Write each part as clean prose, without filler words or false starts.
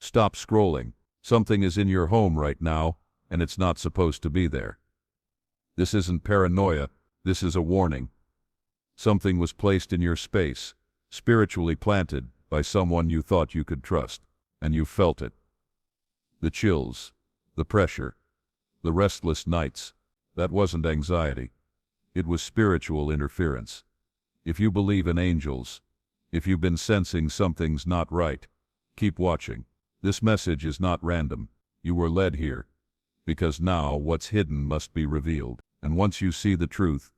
Stop scrolling. Something is in your home right now, and it's not supposed to be there. This isn't paranoia, this is a warning. Something was placed in your space, spiritually planted by someone you thought you could trust, and you felt it. The chills, the pressure, the restless nights. That wasn't anxiety. It was spiritual interference. If you believe in angels, if you've been sensing something's not right, keep watching. This message is not random. You were led here, because now what's hidden must be revealed. And once you see the truth,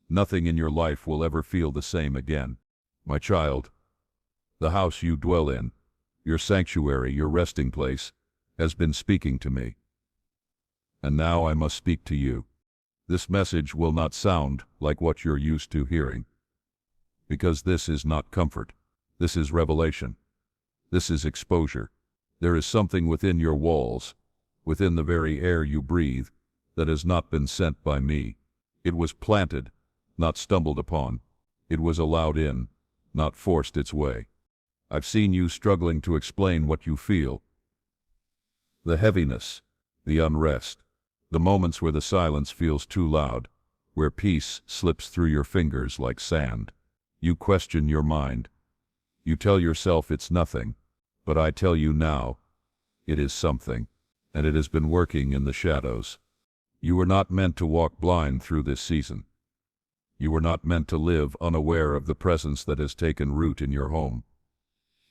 nothing in your life will ever feel the same again. My child, the house you dwell in, your sanctuary, your resting place, has been speaking to me. And now I must speak to you. This message will not sound like what you're used to hearing. Because this is not comfort. This is revelation. This is exposure. There is something within your walls, within the very air you breathe, that has not been sent by me. It was planted, not stumbled upon. It was allowed in, not forced its way. I've seen you struggling to explain what you feel. The heaviness, the unrest, the moments where the silence feels too loud, where peace slips through your fingers like sand. You question your mind. You tell yourself it's nothing, but I tell you now, it is something, and it has been working in the shadows. You were not meant to walk blind through this season. You were not meant to live unaware of the presence that has taken root in your home.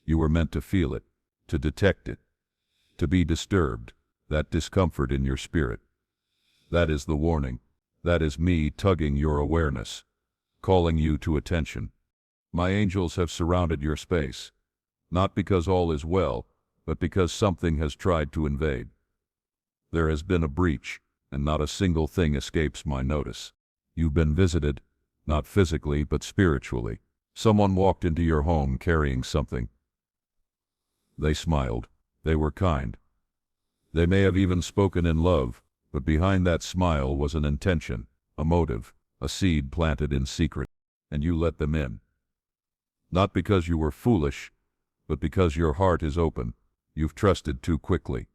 You were meant to feel it, to detect it, to be disturbed, that discomfort in your spirit. That is the warning. That is me tugging your awareness, calling you to attention. My angels have surrounded your space, not because all is well, but because something has tried to invade. There has been a breach, and not a single thing escapes my notice. You've been visited, not physically but spiritually. Someone walked into your home carrying something. They smiled. They were kind. They may have even spoken in love, but behind that smile was an intention, a motive, a seed planted in secret, and you let them in. Not because you were foolish, but because your heart is open. You've trusted too quickly.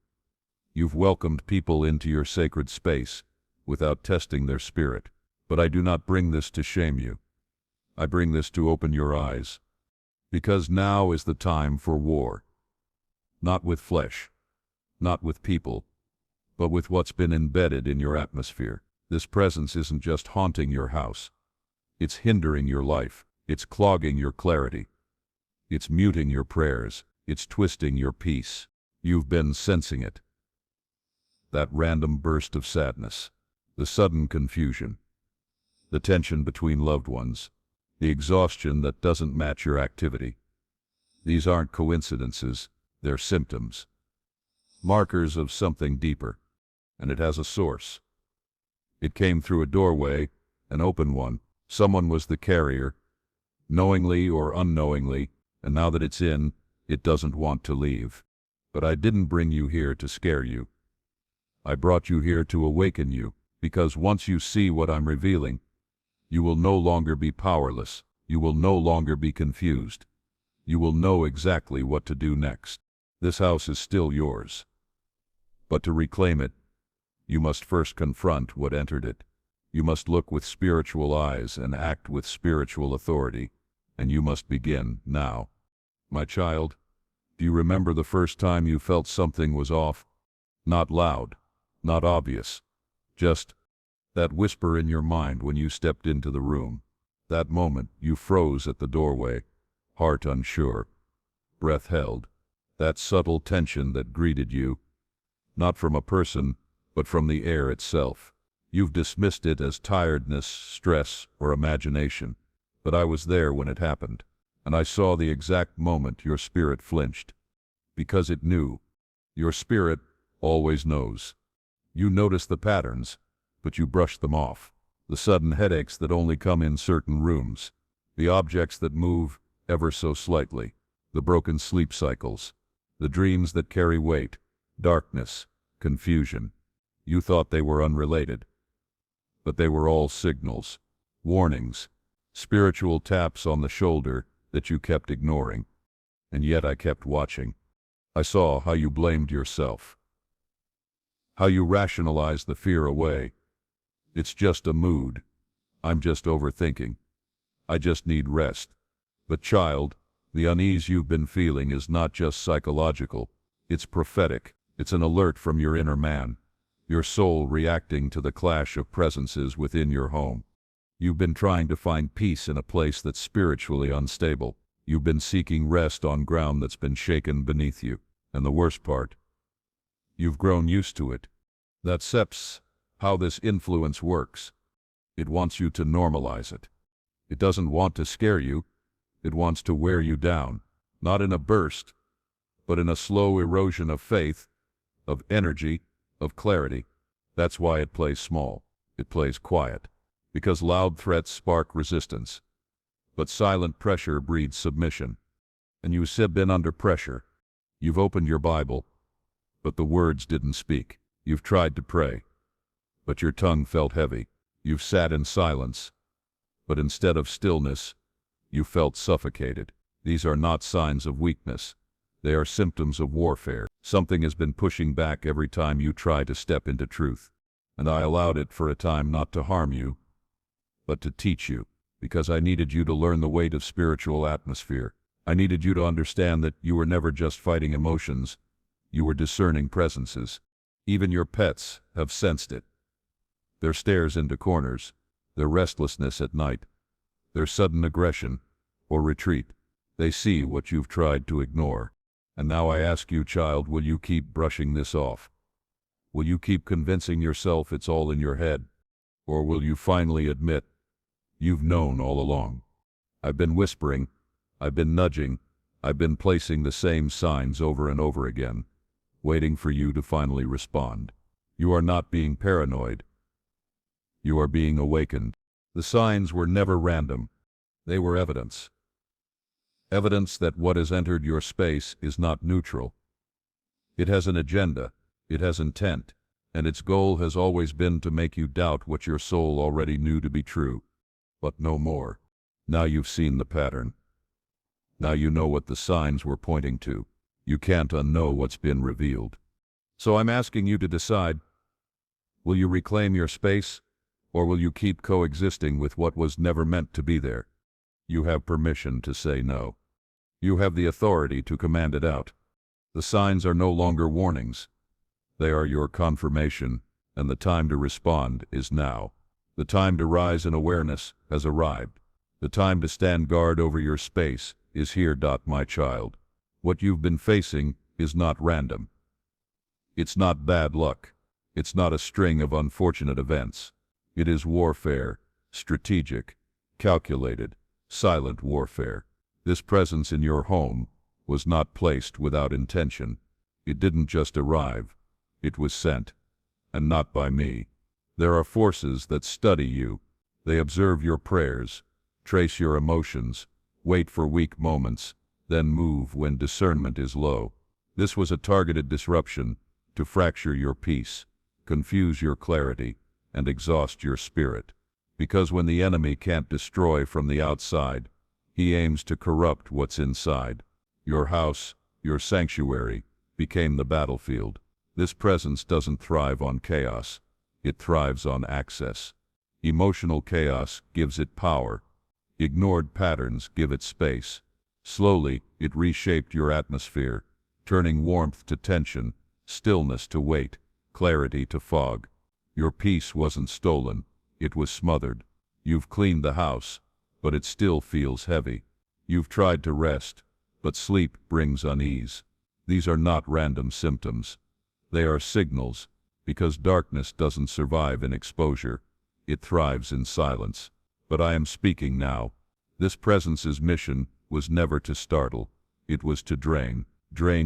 You've welcomed people into your sacred space without testing their spirit. But I do not bring this to shame you. I bring this to open your eyes. Because now is the time for war. Not with flesh, not with people, but with what's been embedded in your atmosphere. This presence isn't just haunting your house. It's hindering your life. It's clogging your clarity. It's muting your prayers. It's twisting your peace. You've been sensing it. That random burst of sadness, the sudden confusion, the tension between loved ones, the exhaustion that doesn't match your activity. These aren't coincidences, they're symptoms, markers of something deeper, and it has a source. It came through a doorway, an open one. Someone was the carrier, knowingly or unknowingly, and now that it's in, it doesn't want to leave. But I didn't bring you here to scare you. I brought you here to awaken you, because once you see what I'm revealing, you will no longer be powerless. You will no longer be confused. You will know exactly what to do next. This house is still yours. But to reclaim it, you must first confront what entered it. You must look with spiritual eyes and act with spiritual authority, and you must begin now. My child, do you remember the first time you felt something was off? Not loud, not obvious, just that whisper in your mind when you stepped into the room. That moment you froze at the doorway, heart unsure, breath held. That subtle tension that greeted you, not from a person, but from the air itself. You've dismissed it as tiredness, stress, or imagination. But I was there when it happened, and I saw the exact moment your spirit flinched. Because it knew. Your spirit always knows. You notice the patterns, but you brush them off. The sudden headaches that only come in certain rooms. The objects that move ever so slightly. The broken sleep cycles. The dreams that carry weight. Darkness. Confusion. You thought they were unrelated. But they were all signals. Warnings. Spiritual taps on the shoulder that you kept ignoring. And yet I kept watching. I saw how you blamed yourself, how you rationalized the fear away. It's just a mood. I'm just overthinking. I just need rest. But child, the unease you've been feeling is not just psychological. It's prophetic. It's an alert from your inner man, your soul reacting to the clash of presences within your home. You've been trying to find peace in a place that's spiritually unstable. You've been seeking rest on ground that's been shaken beneath you. And the worst part, you've grown used to it. That's how this influence works. It wants you to normalize it. It doesn't want to scare you. It wants to wear you down, not in a burst, but in a slow erosion of faith, of energy, of clarity. That's why it plays small. It plays quiet. Because loud threats spark resistance. But silent pressure breeds submission. And you've been under pressure. You've opened your Bible, but the words didn't speak. You've tried to pray, but your tongue felt heavy. You've sat in silence, but instead of stillness, you felt suffocated. These are not signs of weakness. They are symptoms of warfare. Something has been pushing back every time you try to step into truth. And I allowed it for a time not to harm you, but to teach you, because I needed you to learn the weight of spiritual atmosphere. I needed you to understand that you were never just fighting emotions, you were discerning presences. Even your pets have sensed it. Their stares into corners, their restlessness at night, their sudden aggression or retreat. They see what you've tried to ignore. And now I ask you, child, will you keep brushing this off? Will you keep convincing yourself it's all in your head? Or will you finally admit you've known all along? I've been whispering, I've been nudging, I've been placing the same signs over and over again, waiting for you to finally respond. You are not being paranoid. You are being awakened. The signs were never random. They were evidence. Evidence that what has entered your space is not neutral. It has an agenda, it has intent, and its goal has always been to make you doubt what your soul already knew to be true. But no more. Now you've seen the pattern. Now you know what the signs were pointing to. You can't unknow what's been revealed. So I'm asking you to decide, will you reclaim your space, or will you keep coexisting with what was never meant to be there? You have permission to say no. You have the authority to command it out. The signs are no longer warnings. They are your confirmation, and the time to respond is now. The time to rise in awareness has arrived. The time to stand guard over your space is here, my child. What you've been facing is not random. It's not bad luck. It's not a string of unfortunate events. It is warfare, strategic, calculated, silent warfare. This presence in your home was not placed without intention. It didn't just arrive. It was sent, and not by me. There are forces that study you. They observe your prayers, trace your emotions, wait for weak moments, then move when discernment is low. This was a targeted disruption to fracture your peace, confuse your clarity, and exhaust your spirit. Because when the enemy can't destroy from the outside, he aims to corrupt what's inside. Your house, your sanctuary, became the battlefield. This presence doesn't thrive on chaos. It thrives on access. Emotional chaos gives it power. Ignored patterns give it space. Slowly, it reshaped your atmosphere, turning warmth to tension, stillness to weight, clarity to fog. Your peace wasn't stolen. It was smothered. You've cleaned the house, but it still feels heavy. You've tried to rest, but sleep brings unease. These are not random symptoms. They are signals, because darkness doesn't survive in exposure. It thrives in silence. But I am speaking now. This presence's mission was never to startle. It was to drain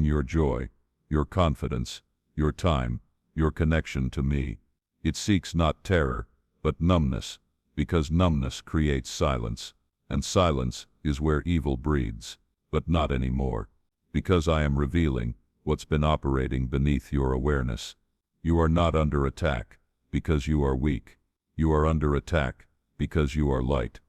your joy, your confidence, your time, your connection to me. It seeks not terror, but numbness, because numbness creates silence, and silence is where evil breeds. But not anymore, because I am revealing what's been operating beneath your awareness. You are not under attack, because you are weak. You are under attack, because you are light.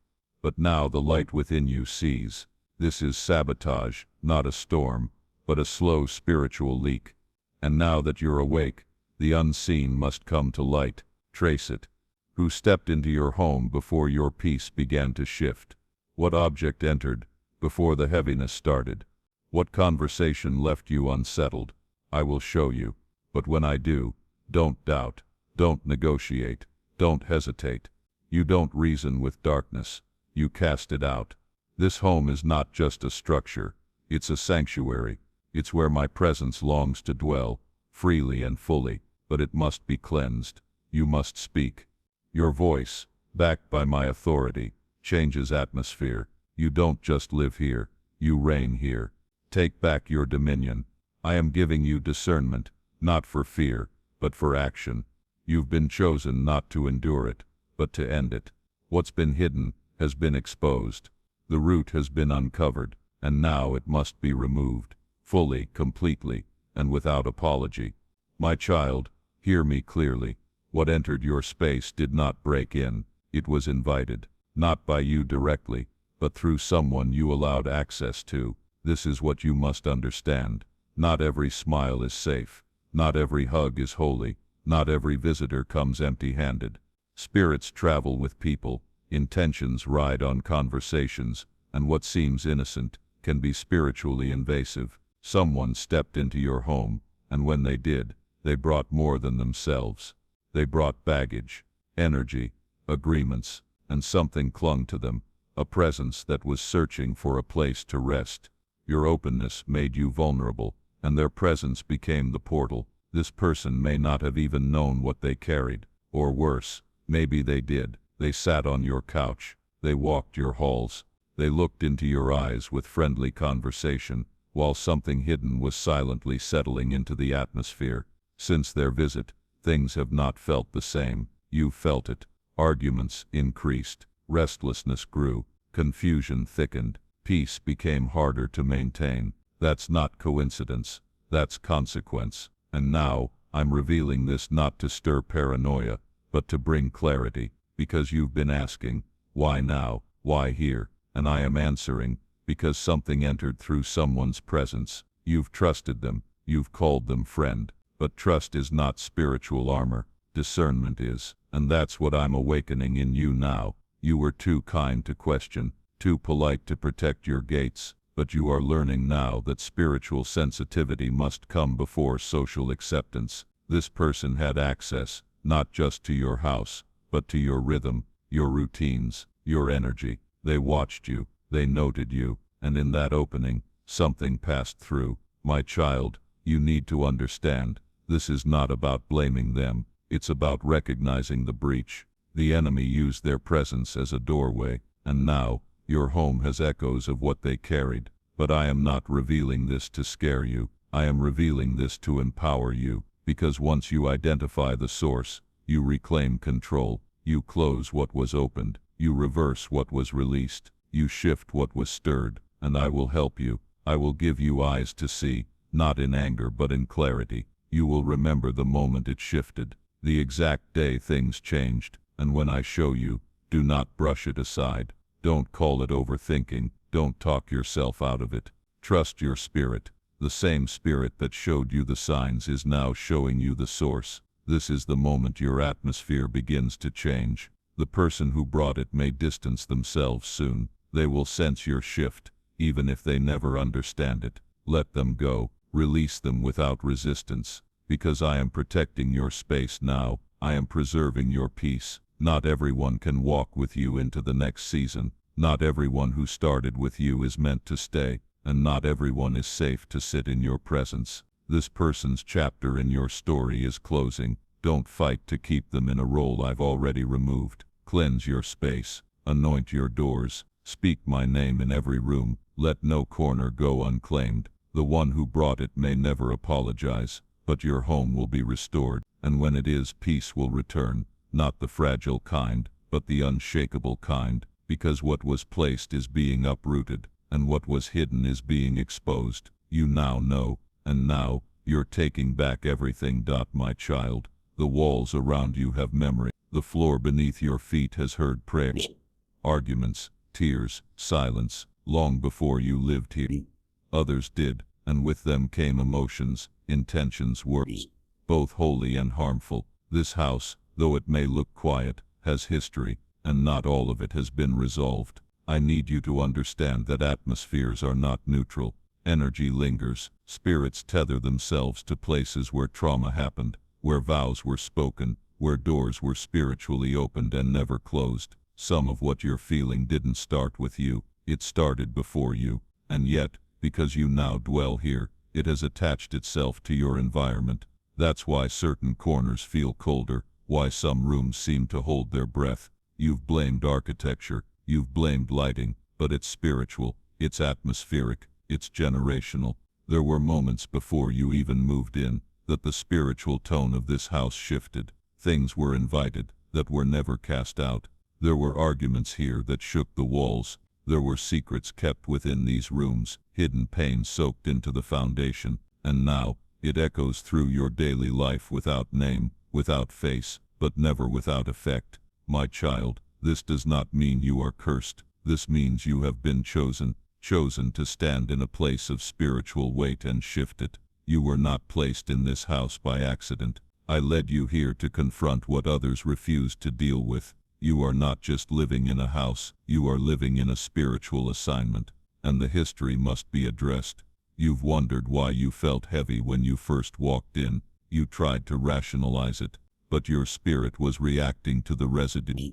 But now the light within you sees. This is sabotage, not a storm, but a slow spiritual leak. And now that you're awake, the unseen must come to light. Trace it. Who stepped into your home before your peace began to shift? What object entered before the heaviness started? What conversation left you unsettled? I will show you. But when I do, don't doubt, don't negotiate, don't hesitate. You don't reason with darkness, you cast it out. This home is not just a structure, it's a sanctuary. It's where my presence longs to dwell, freely and fully, but it must be cleansed. You must speak. Your voice, backed by my authority, changes atmosphere. You don't just live here, you reign here. Take back your dominion. I am giving you discernment, not for fear, but for action. You've been chosen not to endure it, but to end it. What's been hidden has been exposed. The root has been uncovered, and now it must be removed, fully, completely, and without apology. My child, hear me clearly. What entered your space did not break in, it was invited, not by you directly, but through someone you allowed access to. This is what you must understand. Not every smile is safe, not every hug is holy, not every visitor comes empty-handed. Spirits travel with people, intentions ride on conversations, and what seems innocent can be spiritually invasive. Someone stepped into your home, and when they did, they brought more than themselves. They brought baggage, energy, agreements, and something clung to them, a presence that was searching for a place to rest. Your openness made you vulnerable, and their presence became the portal. This person may not have even known what they carried, or worse, maybe they did. They sat on your couch, they walked your halls, they looked into your eyes with friendly conversation, while something hidden was silently settling into the atmosphere. Since their visit, things have not felt the same. You felt it. Arguments increased, restlessness grew, confusion thickened, peace became harder to maintain. That's not coincidence, that's consequence. And now, I'm revealing this not to stir paranoia, but to bring clarity, because you've been asking, why now, why here? And I am answering, because something entered through someone's presence. You've trusted them, you've called them friend. But trust is not spiritual armor, discernment is, and that's what I'm awakening in you now. You were too kind to question, too polite to protect your gates, but you are learning now that spiritual sensitivity must come before social acceptance. This person had access, not just to your house, but to your rhythm, your routines, your energy. They watched you, they noted you, and in that opening, something passed through. My child, you need to understand. This is not about blaming them, it's about recognizing the breach. The enemy used their presence as a doorway, and now, your home has echoes of what they carried. But I am not revealing this to scare you, I am revealing this to empower you, because once you identify the source, you reclaim control, you close what was opened, you reverse what was released, you shift what was stirred, and I will help you. I will give you eyes to see, not in anger but in clarity. You will remember the moment it shifted, the exact day things changed, and when I show you, do not brush it aside. Don't call it overthinking, don't talk yourself out of it. Trust your spirit. The same spirit that showed you the signs is now showing you the source. This is the moment your atmosphere begins to change. The person who brought it may distance themselves soon. They will sense your shift, even if they never understand it. Let them go. Release them without resistance, because I am protecting your space now. I am preserving your peace. Not everyone can walk with you into the next season. Not everyone who started with you is meant to stay, and not everyone is safe to sit in your presence. This person's chapter in your story is closing. Don't fight to keep them in a role I've already removed. Cleanse your space. Anoint your doors. Speak my name in every room. Let no corner go unclaimed. The one who brought it may never apologize, but your home will be restored, and when it is, peace will return, not the fragile kind, but the unshakable kind, because what was placed is being uprooted, and what was hidden is being exposed. You now know, and now, you're taking back everything. My child, the walls around you have memory. The floor beneath your feet has heard prayers, arguments, tears, silence, long before you lived here. Others did, and with them came emotions, intentions, words, both holy and harmful. This house, though it may look quiet, has history, and not all of it has been resolved. I need you to understand that atmospheres are not neutral. Energy lingers. Spirits tether themselves to places where trauma happened, where vows were spoken, where doors were spiritually opened and never closed. Some of what you're feeling didn't start with you, it started before you. And yet, because you now dwell here, it has attached itself to your environment. That's why certain corners feel colder, why some rooms seem to hold their breath. You've blamed architecture, you've blamed lighting, but it's spiritual, it's atmospheric, it's generational. There were moments before you even moved in that the spiritual tone of this house shifted. Things were invited that were never cast out. There were arguments here that shook the walls. There were secrets kept within these rooms, hidden pain soaked into the foundation. And now, it echoes through your daily life without name, without face, but never without effect. My child, this does not mean you are cursed. This means you have been chosen to stand in a place of spiritual weight and shift it. You were not placed in this house by accident. I led you here to confront what others refused to deal with. You are not just living in a house, you are living in a spiritual assignment, and the history must be addressed. You've wondered why you felt heavy when you first walked in. You tried to rationalize it, but your spirit was reacting to the residue.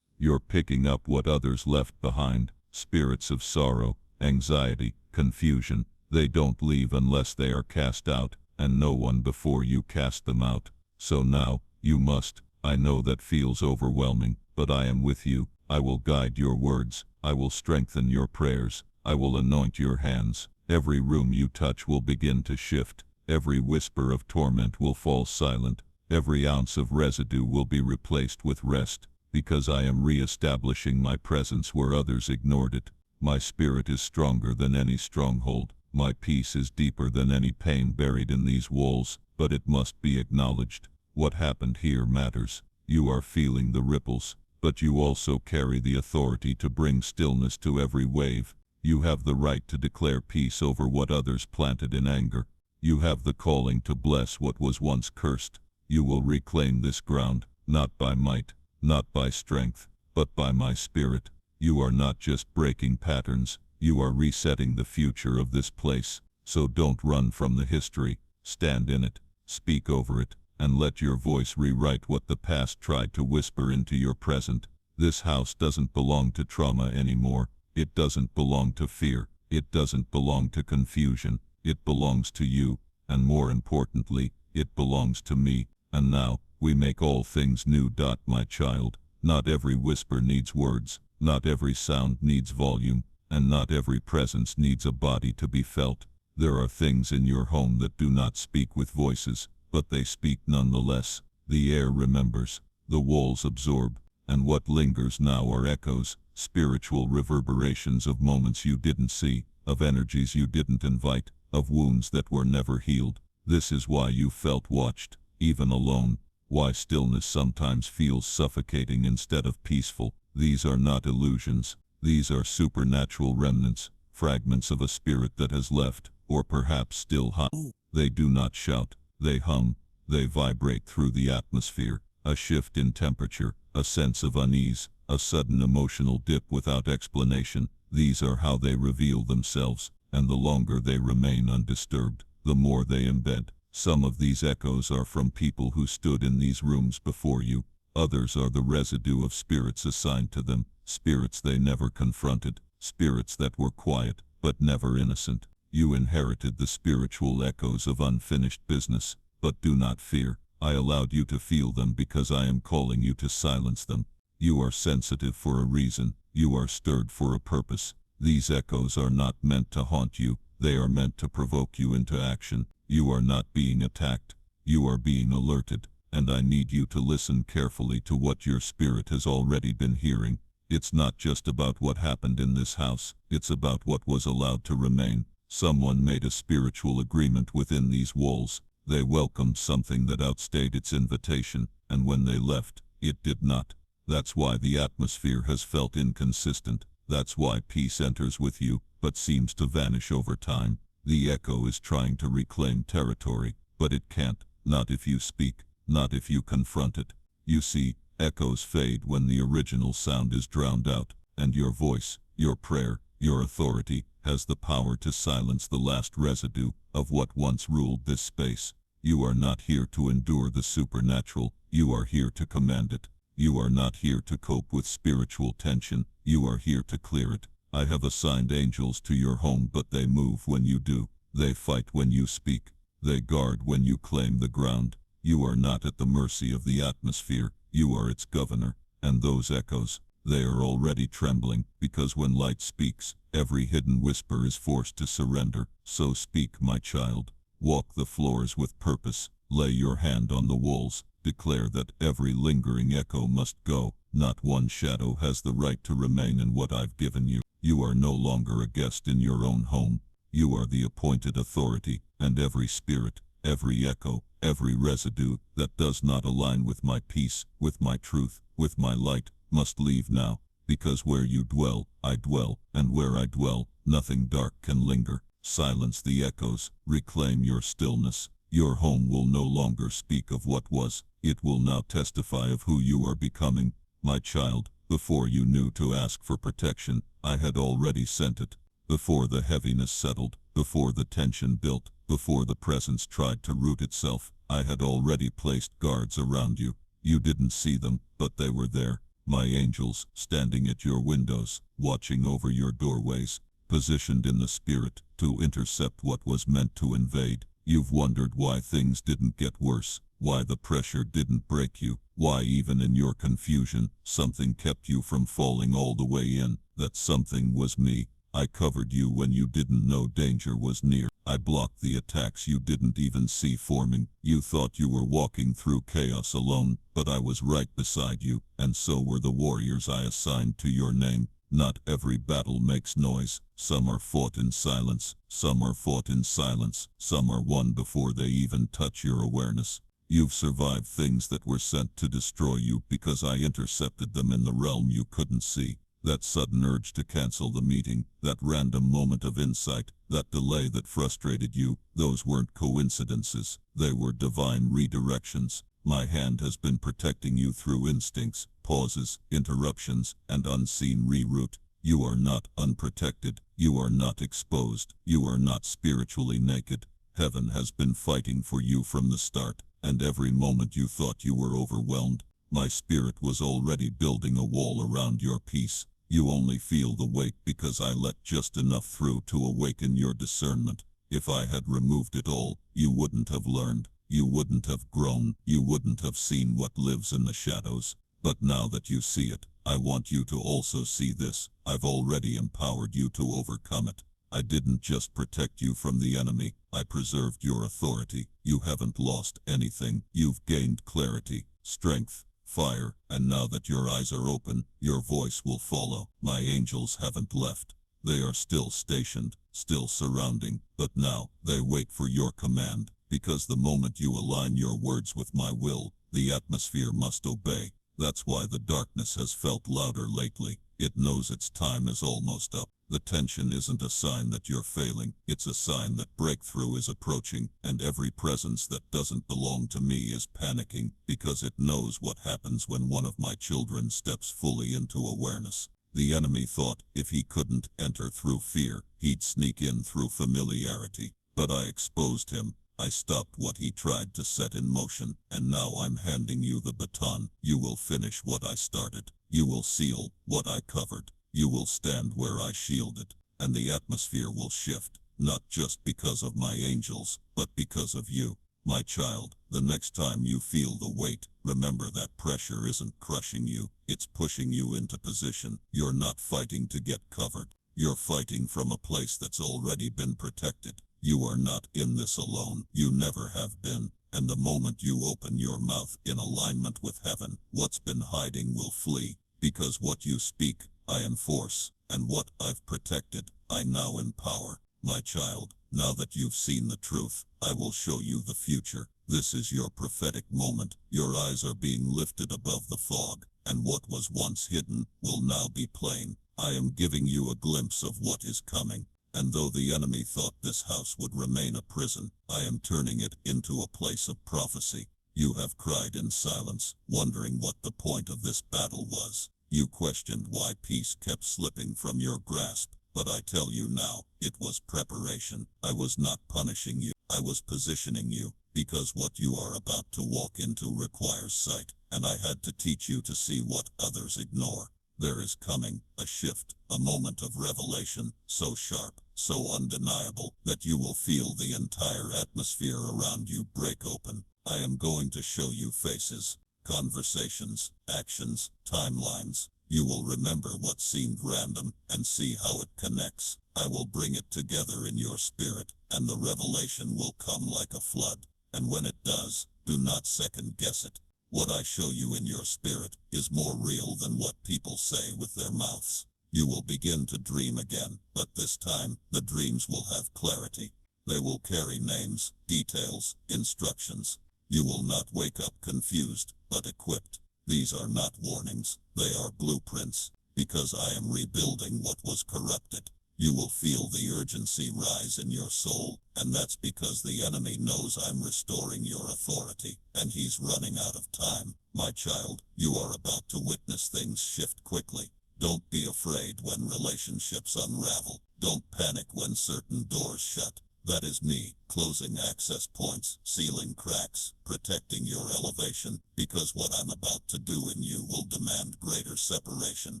You're picking up what others left behind, spirits of sorrow, anxiety, confusion. They don't leave unless they are cast out, and no one before you cast them out. So now, you must. I know that feels overwhelming, but I am with you. I will guide your words. I will strengthen your prayers. I will anoint your hands. Every room you touch will begin to shift. Every whisper of torment will fall silent. Every ounce of residue will be replaced with rest, because I am re-establishing my presence where others ignored it. My spirit is stronger than any stronghold. My peace is deeper than any pain buried in these walls, but it must be acknowledged. What happened here matters. You are feeling the ripples, but you also carry the authority to bring stillness to every wave. You have the right to declare peace over what others planted in anger. You have the calling to bless what was once cursed. You will reclaim this ground, not by might, not by strength, but by my spirit. You are not just breaking patterns, you are resetting the future of this place. So don't run from the history, stand in it, speak over it, and let your voice rewrite what the past tried to whisper into your present. This house doesn't belong to trauma anymore. It doesn't belong to fear. It doesn't belong to confusion. It belongs to you, and more importantly, it belongs to me. And now, we make all things new. My child, not every whisper needs words, not every sound needs volume, and not every presence needs a body to be felt. There are things in your home that do not speak with voices, but they speak nonetheless. The air remembers, the walls absorb, and what lingers now are echoes, spiritual reverberations of moments you didn't see, of energies you didn't invite, of wounds that were never healed. This is why you felt watched, even alone, why stillness sometimes feels suffocating instead of peaceful. These are not illusions. These are supernatural remnants, fragments of a spirit that has left, or perhaps still hum. They do not shout, they hum, they vibrate through the atmosphere. A shift in temperature, a sense of unease, a sudden emotional dip without explanation. These are how they reveal themselves, and the longer they remain undisturbed, the more they embed. Some of these echoes are from people who stood in these rooms before you. Others are the residue of spirits assigned to them, spirits they never confronted, spirits that were quiet, but never innocent. You inherited the spiritual echoes of unfinished business, but do not fear. I allowed you to feel them because I am calling you to silence them. You are sensitive for a reason. You are stirred for a purpose. These echoes are not meant to haunt you. They are meant to provoke you into action. You are not being attacked. You are being alerted. And I need you to listen carefully to what your spirit has already been hearing. It's not just about what happened in this house. It's about what was allowed to remain. Someone made a spiritual agreement within these walls. They welcomed something that outstayed its invitation, and when they left, it did not. That's why the atmosphere has felt inconsistent. That's why peace enters with you, but seems to vanish over time. The echo is trying to reclaim territory, but it can't, not if you speak, not if you confront it. You see, echoes fade when the original sound is drowned out, and your voice, your prayer, your authority, has the power to silence the last residue of what once ruled this space. You are not here to endure the supernatural, you are here to command it. You are not here to cope with spiritual tension, you are here to clear it. I have assigned angels to your home, but they move when you do. They fight when you speak. They guard when you claim the ground. You are not at the mercy of the atmosphere, you are its governor. And those echoes, they are already trembling, because when light speaks, every hidden whisper is forced to surrender. So speak, my child. Walk the floors with purpose. Lay your hand on the walls. Declare that every lingering echo must go. Not one shadow has the right to remain in what I've given you. You are no longer a guest in your own home. You are the appointed authority, and every spirit, every echo, every residue that does not align with my peace, with my truth, with my light, must leave now. Because where you dwell, I dwell, and where I dwell, nothing dark can linger. Silence the echoes, reclaim your stillness. Your home will no longer speak of what was, it will now testify of who you are becoming. My child, before you knew to ask for protection, I had already sent it. Before the heaviness settled, before the tension built, before the presence tried to root itself, I had already placed guards around you. You didn't see them, but they were there. My angels, standing at your windows, watching over your doorways, positioned in the spirit to intercept what was meant to invade. You've wondered why things didn't get worse, why the pressure didn't break you, why even in your confusion, something kept you from falling all the way in. That something was me. I covered you when you didn't know danger was near. I blocked the attacks you didn't even see forming. You thought you were walking through chaos alone, but I was right beside you, and so were the warriors I assigned to your name. Not every battle makes noise. Some are fought in silence. Some are fought in silence. Some are won before they even touch your awareness. You've survived things that were sent to destroy you because I intercepted them in the realm you couldn't see. That sudden urge to cancel the meeting, that random moment of insight, that delay that frustrated you, those weren't coincidences. They were divine redirections. My hand has been protecting you through instincts, pauses, interruptions, and unseen reroute. You are not unprotected. You are not exposed. You are not spiritually naked. Heaven has been fighting for you from the start, and every moment you thought you were overwhelmed, my spirit was already building a wall around your peace. You only feel the weight because I let just enough through to awaken your discernment. If I had removed it all, you wouldn't have learned. You wouldn't have grown. You wouldn't have seen what lives in the shadows. But now that you see it, I want you to also see this. I've already empowered you to overcome it. I didn't just protect you from the enemy. I preserved your authority. You haven't lost anything. You've gained clarity, strength, fire, and now that your eyes are open, your voice will follow. My angels haven't left. They are still stationed, still surrounding, but now they wait for your command, because the moment you align your words with my will, the atmosphere must obey. That's why the darkness has felt louder lately. It knows its time is almost up. The tension isn't a sign that you're failing. It's a sign that breakthrough is approaching, and every presence that doesn't belong to me is panicking, because it knows what happens when one of my children steps fully into awareness. The enemy thought if he couldn't enter through fear, he'd sneak in through familiarity. But I exposed him. I stopped what he tried to set in motion, and now I'm handing you the baton. You will finish what I started. You will seal what I covered. You will stand where I shielded, and the atmosphere will shift, not just because of my angels, but because of you. My child, the next time you feel the weight, remember that pressure isn't crushing you, it's pushing you into position. You're not fighting to get covered. You're fighting from a place that's already been protected. You are not in this alone. You never have been. And the moment you open your mouth in alignment with heaven, what's been hiding will flee. Because what you speak, I enforce, and what I've protected, I now empower. My child, now that you've seen the truth, I will show you the future. This is your prophetic moment. Your eyes are being lifted above the fog, and what was once hidden will now be plain. I am giving you a glimpse of what is coming. And though the enemy thought this house would remain a prison, I am turning it into a place of prophecy. You have cried in silence, wondering what the point of this battle was. You questioned why peace kept slipping from your grasp. But I tell you now, it was preparation. I was not punishing you. I was positioning you, because what you are about to walk into requires sight, and I had to teach you to see what others ignore. There is coming a shift, a moment of revelation, so sharp, so undeniable, that you will feel the entire atmosphere around you break open. I am going to show you faces, conversations, actions, timelines. You will remember what seemed random and see how it connects. I will bring it together in your spirit, and the revelation will come like a flood. And when it does, do not second guess it. What I show you in your spirit is more real than what people say with their mouths. You will begin to dream again, but this time, the dreams will have clarity. They will carry names, details, instructions. You will not wake up confused, but equipped. These are not warnings, they are blueprints, because I am rebuilding what was corrupted. You will feel the urgency rise in your soul, and that's because the enemy knows I'm restoring your authority, and he's running out of time. My child, you are about to witness things shift quickly. Don't be afraid when relationships unravel. Don't panic when certain doors shut. That is me, closing access points, sealing cracks, protecting your elevation, because what I'm about to do in you will demand greater separation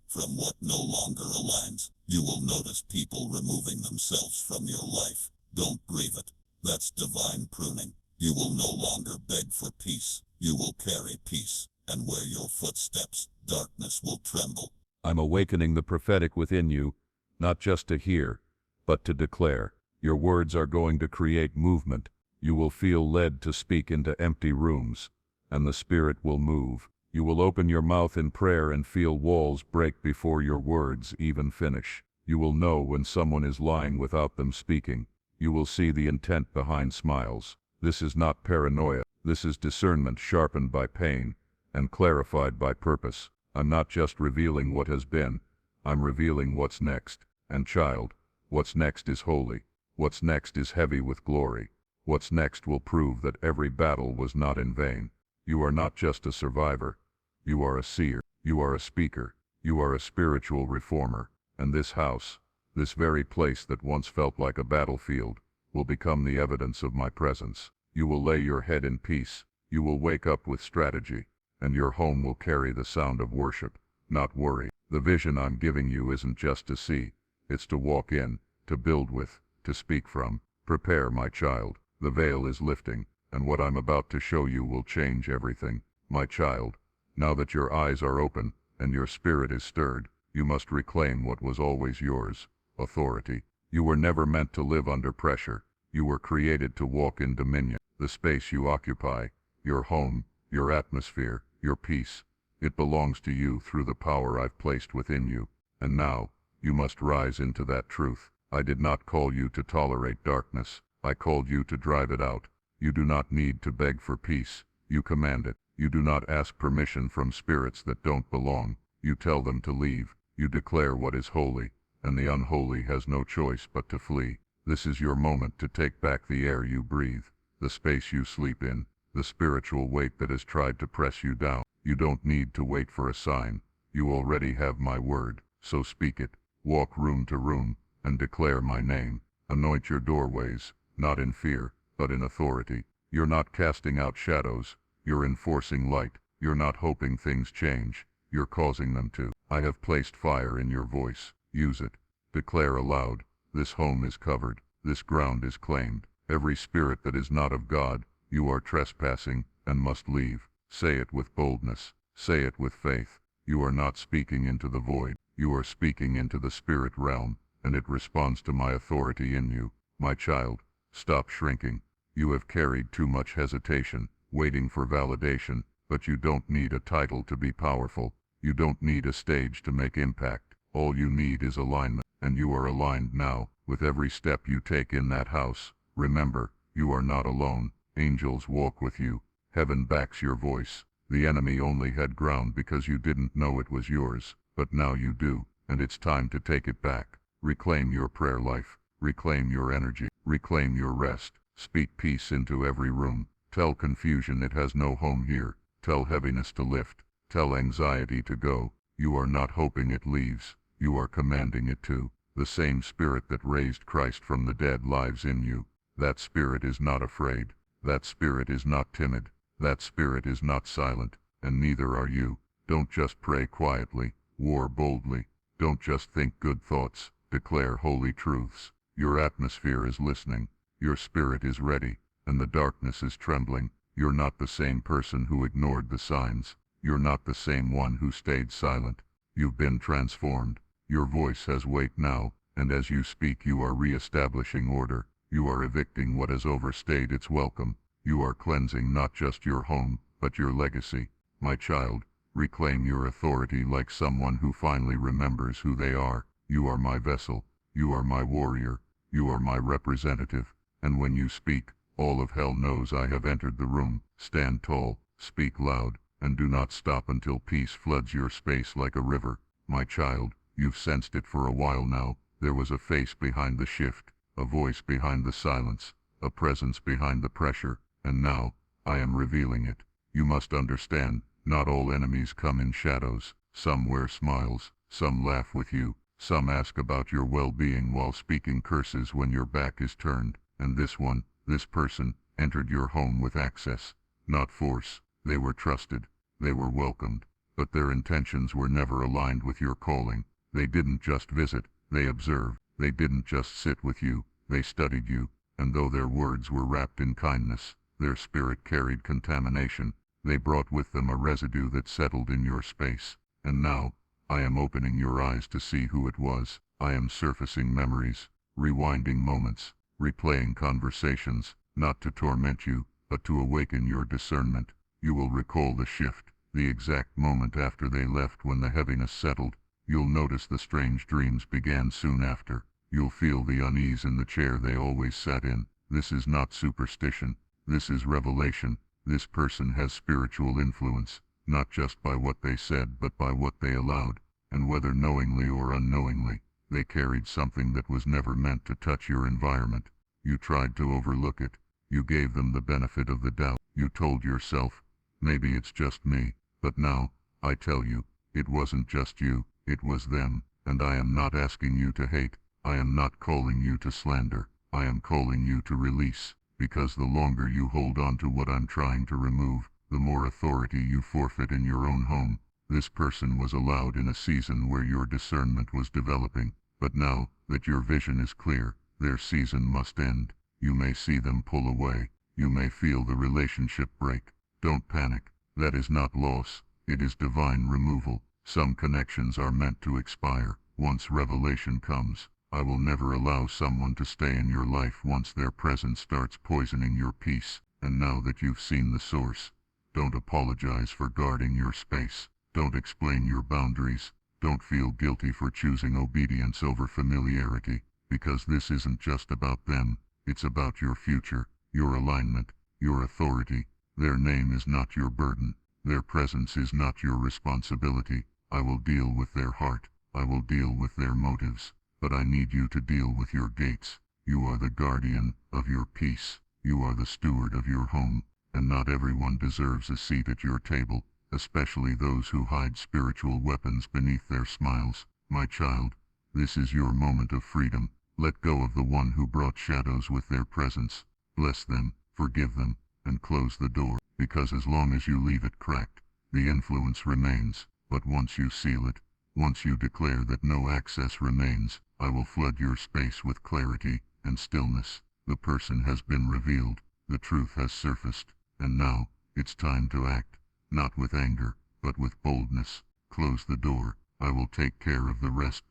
from what no longer aligns. You will notice people removing themselves from your life. Don't grieve it. That's divine pruning. You will no longer beg for peace. You will carry peace, and where your footsteps, darkness will tremble. I'm awakening the prophetic within you, not just to hear, but to declare. Your words are going to create movement. You will feel led to speak into empty rooms, and the Spirit will move. You will open your mouth in prayer and feel walls break before your words even finish. You will know when someone is lying without them speaking. You will see the intent behind smiles. This is not paranoia. This is discernment sharpened by pain and clarified by purpose. I'm not just revealing what has been. I'm revealing what's next. And child, what's next is holy. What's next is heavy with glory. What's next will prove that every battle was not in vain. You are not just a survivor. You are a seer. You are a speaker. You are a spiritual reformer. And this house, this very place that once felt like a battlefield, will become the evidence of my presence. You will lay your head in peace. You will wake up with strategy. And your home will carry the sound of worship, not worry. The vision I'm giving you isn't just to see. It's to walk in, to build with, to speak from. Prepare, my child. The veil is lifting, and what I'm about to show you will change everything. My child, now that your eyes are open, and your spirit is stirred, you must reclaim what was always yours, authority. You were never meant to live under pressure. You were created to walk in dominion. The space you occupy, your home, your atmosphere, your peace, it belongs to you through the power I've placed within you. And now, you must rise into that truth. I did not call you to tolerate darkness. I called you to drive it out. You do not need to beg for peace. You command it. You do not ask permission from spirits that don't belong. You tell them to leave. You declare what is holy, and the unholy has no choice but to flee. This is your moment to take back the air you breathe, the space you sleep in, the spiritual weight that has tried to press you down. You don't need to wait for a sign. You already have my word, so speak it. Walk room to room, and declare my name. Anoint your doorways, not in fear, but in authority. You're not casting out shadows. You're enforcing light. You're not hoping things change. You're causing them to. I have placed fire in your voice. Use it. Declare aloud, this home is covered. This ground is claimed. Every spirit that is not of God, you are trespassing and must leave. Say it with boldness. Say it with faith. You are not speaking into the void. You are speaking into the spirit realm, and it responds to my authority in you. My child, stop shrinking. You have carried too much hesitation, waiting for validation, but you don't need a title to be powerful. You don't need a stage to make impact. All you need is alignment, and you are aligned now. With every step you take in that house, remember, you are not alone. Angels walk with you. Heaven backs your voice. The enemy only had ground because you didn't know it was yours, but now you do, and it's time to take it back. Reclaim your prayer life. Reclaim your energy. Reclaim your rest. Speak peace into every room. Tell confusion it has no home here. Tell heaviness to lift. Tell anxiety to go. You are not hoping it leaves. You are commanding it to. The same spirit that raised Christ from the dead lives in you. That spirit is not afraid. That spirit is not timid. That spirit is not silent, and neither are you. Don't just pray quietly, war boldly. Don't just think good thoughts, declare holy truths. Your atmosphere is listening. Your spirit is ready, and the darkness is trembling. You're not the same person who ignored the signs. You're not the same one who stayed silent. You've been transformed. Your voice has weight now, and as you speak you are re-establishing order. You are evicting what has overstayed its welcome. You are cleansing not just your home, but your legacy. My child, reclaim your authority like someone who finally remembers who they are. You are my vessel. You are my warrior. You are my representative. And when you speak, all of hell knows I have entered the room. Stand tall, speak loud, and do not stop until peace floods your space like a river. My child, you've sensed it for a while now. There was a face behind the shift, a voice behind the silence, a presence behind the pressure, and now, I am revealing it. You must understand, not all enemies come in shadows. Some wear smiles, some laugh with you, some ask about your well-being while speaking curses when your back is turned. And this person, entered your home with access, not force. They were trusted, they were welcomed, but their intentions were never aligned with your calling. They didn't just visit, they observed. They didn't just sit with you, they studied you, and though their words were wrapped in kindness, their spirit carried contamination. They brought with them a residue that settled in your space. And now, I am opening your eyes to see who it was. I am surfacing memories, rewinding moments, replaying conversations, not to torment you, but to awaken your discernment. You will recall the shift, the exact moment after they left when the heaviness settled. You'll notice the strange dreams began soon after. You'll feel the unease in the chair they always sat in. This is not superstition. This is revelation. This person has spiritual influence, not just by what they said but by what they allowed, and whether knowingly or unknowingly, they carried something that was never meant to touch your environment. You tried to overlook it. You gave them the benefit of the doubt. You told yourself, maybe it's just me, but now, I tell you, it wasn't just you, it was them, and I am not asking you to hate. I am not calling you to slander. I am calling you to release. Because the longer you hold on to what I'm trying to remove, the more authority you forfeit in your own home. This person was allowed in a season where your discernment was developing, but now that your vision is clear, their season must end. You may see them pull away. You may feel the relationship break. Don't panic. That is not loss. It is divine removal. Some connections are meant to expire. Once revelation comes, I will never allow someone to stay in your life once their presence starts poisoning your peace. And now that you've seen the source, don't apologize for guarding your space. Don't explain your boundaries. Don't feel guilty for choosing obedience over familiarity, because this isn't just about them. It's about your future, your alignment, your authority. Their name is not your burden. Their presence is not your responsibility. I will deal with their heart. I will deal with their motives. But I need you to deal with your gates. You are the guardian of your peace. You are the steward of your home, and not everyone deserves a seat at your table, especially those who hide spiritual weapons beneath their smiles. My child, this is your moment of freedom. Let go of the one who brought shadows with their presence. Bless them, forgive them, and close the door, because as long as you leave it cracked, the influence remains. But once you seal it, once you declare that no access remains, I will flood your space with clarity and stillness. The person has been revealed, the truth has surfaced, and now, it's time to act, not with anger, but with boldness. Close the door, I will take care of the rest.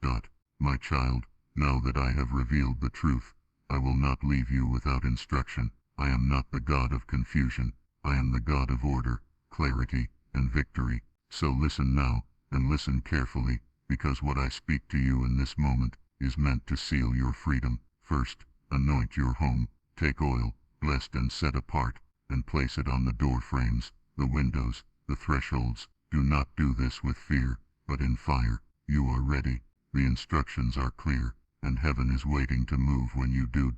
My child, now that I have revealed the truth, I will not leave you without instruction. I am not the God of confusion. I am the God of order, clarity, and victory. So listen now, and listen carefully, because what I speak to you in this moment is meant to seal your freedom. First, anoint your home. Take oil, blessed and set apart, and place it on the door frames, the windows, the thresholds. Do not do this with fear, but in fire. You are ready. The instructions are clear. and heaven is waiting to move when you do.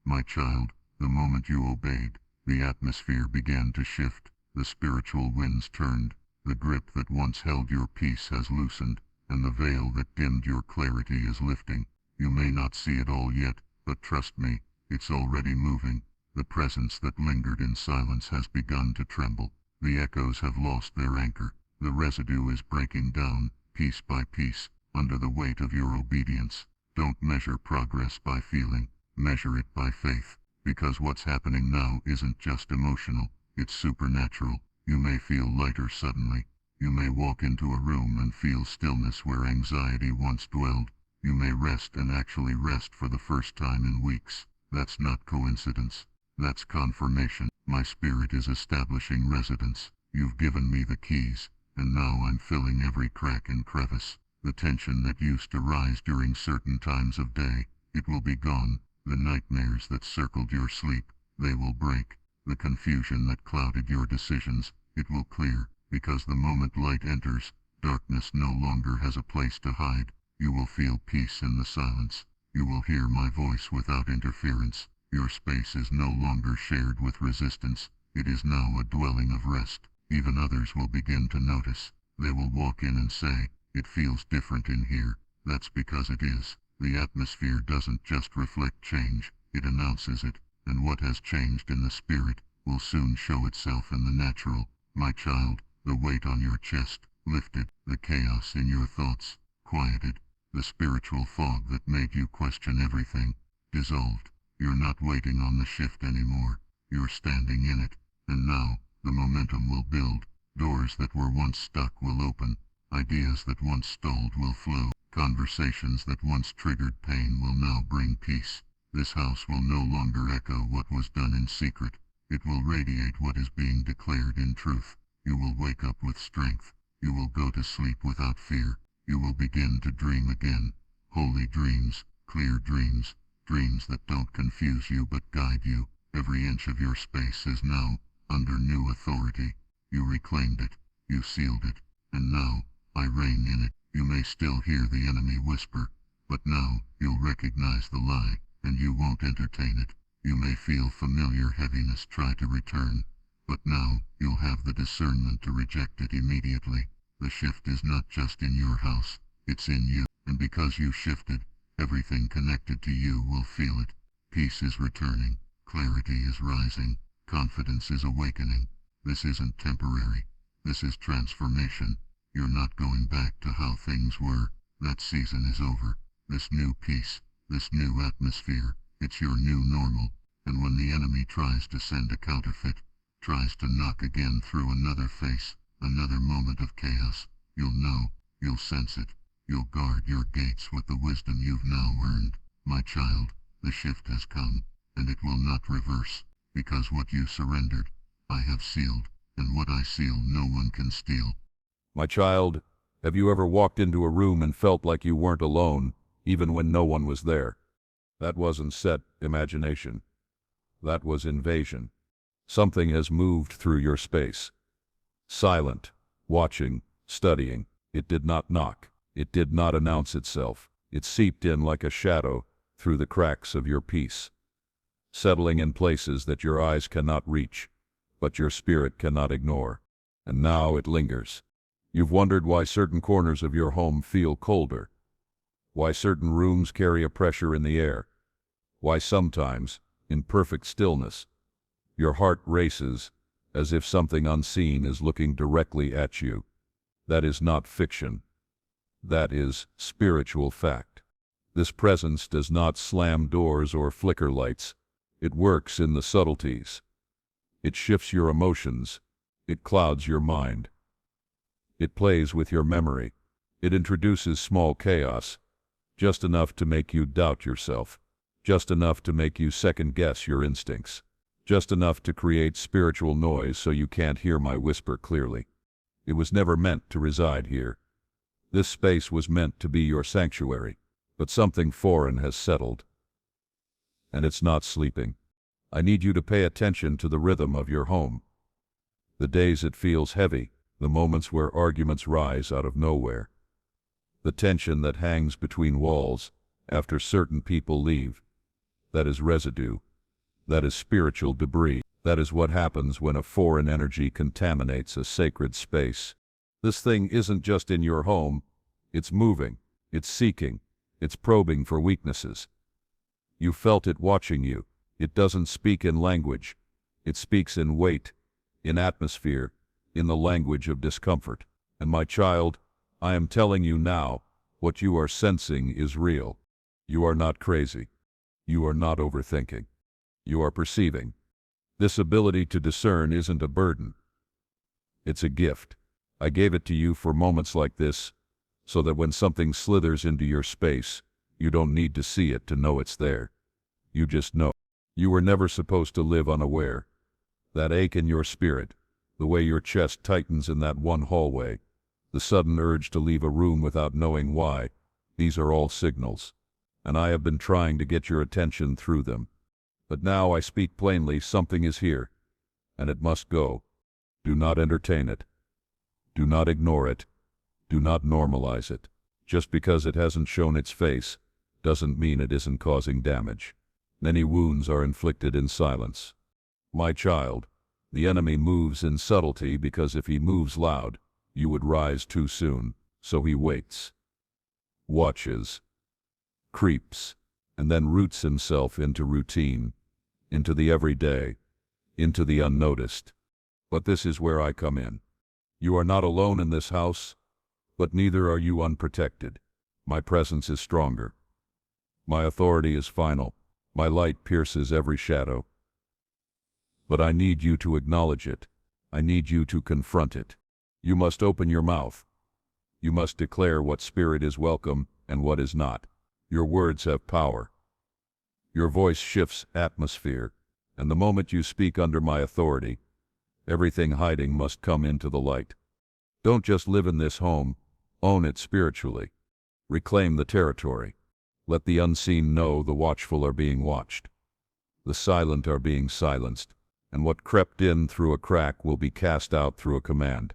My child, the moment you obeyed, the atmosphere began to shift, the spiritual winds turned, the grip that once held your peace has loosened, and the veil that dimmed your clarity is lifting. You may not see it all yet, but trust me, it's already moving. The presence that lingered in silence has begun to tremble. The echoes have lost their anchor. The residue is breaking down, piece by piece, under the weight of your obedience. Don't measure progress by feeling, measure it by faith, because what's happening now isn't just emotional, it's supernatural. You may feel lighter suddenly. You may walk into a room and feel stillness where anxiety once dwelled. You may rest and actually rest for the first time in weeks. That's not coincidence. That's confirmation. My spirit is establishing residence. You've given me the keys, and now I'm filling every crack and crevice. The tension that used to rise during certain times of day, it will be gone. The nightmares that circled your sleep, they will break. The confusion that clouded your decisions, it will clear, because the moment light enters, darkness no longer has a place to hide. You will feel peace in the silence. You will hear my voice without interference. Your space is no longer shared with resistance. It is now a dwelling of rest. Even others will begin to notice. They will walk in and say, "It feels different in here." That's because it is. The atmosphere doesn't just reflect change, it announces it, and what has changed in the spirit will soon show itself in the natural. My child, the weight on your chest lifted, the chaos in your thoughts quieted, the spiritual fog that made you question everything dissolved. You're not waiting on the shift anymore. You're standing in it, and now the momentum will build. Doors that were once stuck will open. Ideas that once stalled will flow. Conversations that once triggered pain will now bring peace. This house will no longer echo what was done in secret. It will radiate what is being declared in truth. You will wake up with strength. You will go to sleep without fear. You will begin to dream again. Holy dreams, clear dreams, dreams that don't confuse you but guide you. Every inch of your space is now under new authority. You reclaimed it. You sealed it. And now, I reign in it. You may still hear the enemy whisper, but now you'll recognize the lie, and you won't entertain it. You may feel familiar heaviness try to return, but now you'll have the discernment to reject it immediately. The shift is not just in your house, it's in you, and because you shifted, everything connected to you will feel it. Peace is returning, clarity is rising, confidence is awakening. This isn't temporary. This is transformation. You're not going back to how things were. That season is over. This new peace, this new atmosphere, it's your new normal. And when the enemy tries to send a counterfeit, tries to knock again through another face, another moment of chaos, you'll know, you'll sense it. You'll guard your gates with the wisdom you've now earned. My child, the shift has come, and it will not reverse, because what you surrendered, I have sealed, and what I seal no one can steal. My child, have you ever walked into a room and felt like you weren't alone, even when no one was there? That wasn't set imagination. That was invasion. Something has moved through your space. Silent, watching, studying. It did not knock. It did not announce itself. It seeped in like a shadow through the cracks of your peace, settling in places that your eyes cannot reach, but your spirit cannot ignore. And now it lingers. You've wondered why certain corners of your home feel colder, why certain rooms carry a pressure in the air, why sometimes, in perfect stillness, your heart races as if something unseen is looking directly at you. That is not fiction. That is spiritual fact. This presence does not slam doors or flicker lights. It works in the subtleties. It shifts your emotions. It clouds your mind. It plays with your memory. It introduces small chaos, just enough to make you doubt yourself, just enough to make you second-guess your instincts, just enough to create spiritual noise so you can't hear my whisper clearly. It was never meant to reside here. This space was meant to be your sanctuary, but something foreign has settled. And it's not sleeping. I need you to pay attention to the rhythm of your home. The days it feels heavy, the moments where arguments rise out of nowhere, the tension that hangs between walls, after certain people leave. That is residue. That is spiritual debris. That is what happens when a foreign energy contaminates a sacred space. This thing isn't just in your home. It's moving. It's seeking. It's probing for weaknesses. You felt it watching you. It doesn't speak in language. It speaks in weight, in atmosphere, in the language of discomfort. And my child, I am telling you now, what you are sensing is real. You are not crazy. You are not overthinking. You are perceiving. This ability to discern isn't a burden. It's a gift. I gave it to you for moments like this, so that when something slithers into your space, you don't need to see it to know it's there. You just know. You were never supposed to live unaware. That ache in your spirit, the way your chest tightens in that one hallway, the sudden urge to leave a room without knowing why, these are all signals. And I have been trying to get your attention through them. But now I speak plainly, something is here, and it must go. Do not entertain it. Do not ignore it. Do not normalize it. Just because it hasn't shown its face, doesn't mean it isn't causing damage. Many wounds are inflicted in silence. My child, the enemy moves in subtlety because if he moves loud, you would rise too soon, so he waits. Watches. Creeps, and then roots himself into routine, into the everyday, into the unnoticed. But this is where I come in. You are not alone in this house, but neither are you unprotected. My presence is stronger. My authority is final. My light pierces every shadow. But I need you to acknowledge it. I need you to confront it. You must open your mouth. You must declare what spirit is welcome and what is not. Your words have power. Your voice shifts atmosphere, and the moment you speak under my authority, everything hiding must come into the light. Don't just live in this home, own it spiritually. Reclaim the territory. Let the unseen know the watchful are being watched. The silent are being silenced, and what crept in through a crack will be cast out through a command.